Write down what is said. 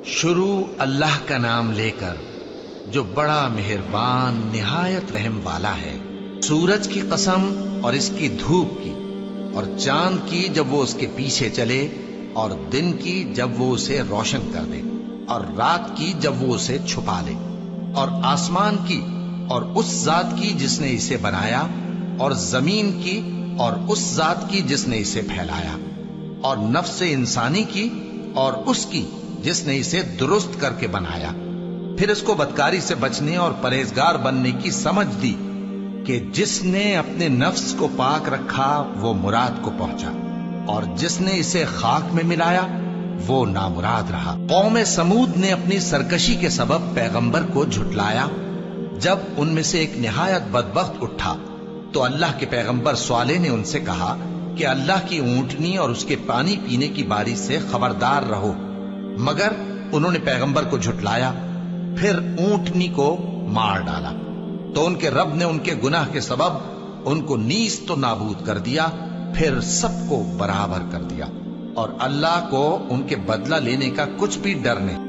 شروع اللہ کا نام لے کر جو بڑا مہربان نہایت رحم والا ہے۔ سورج کی قسم اور اس کی دھوپ کی، اور چاند کی جب وہ اس کے پیچھے چلے، اور دن کی جب وہ اسے روشن کر دے، اور رات کی جب وہ اسے چھپا لے، اور آسمان کی اور اس ذات کی جس نے اسے بنایا، اور زمین کی اور اس ذات کی جس نے اسے پھیلایا، اور نفس انسانی کی اور اس کی جس نے اسے درست کر کے بنایا۔ پھر اس کو بدکاری سے بچنے اور پرہیزگار بننے کی سمجھ دی کہ جس نے اپنے نفس کو پاک رکھا وہ مراد کو پہنچا، اور جس نے اسے خاک میں ملایا وہ نامراد رہا۔ قوم سمود نے اپنی سرکشی کے سبب پیغمبر کو جھٹلایا۔ جب ان میں سے ایک نہایت بدبخت اٹھا تو اللہ کے پیغمبر صالح نے ان سے کہا کہ اللہ کی اونٹنی اور اس کے پانی پینے کی باری سے خبردار رہو، مگر انہوں نے پیغمبر کو جھٹلایا۔ پھر اونٹنی کو مار ڈالا تو ان کے رب نے ان کے گناہ کے سبب ان کو نیست و نابود کر دیا، پھر سب کو برابر کر دیا، اور اللہ کو ان کے بدلہ لینے کا کچھ بھی ڈر نہیں۔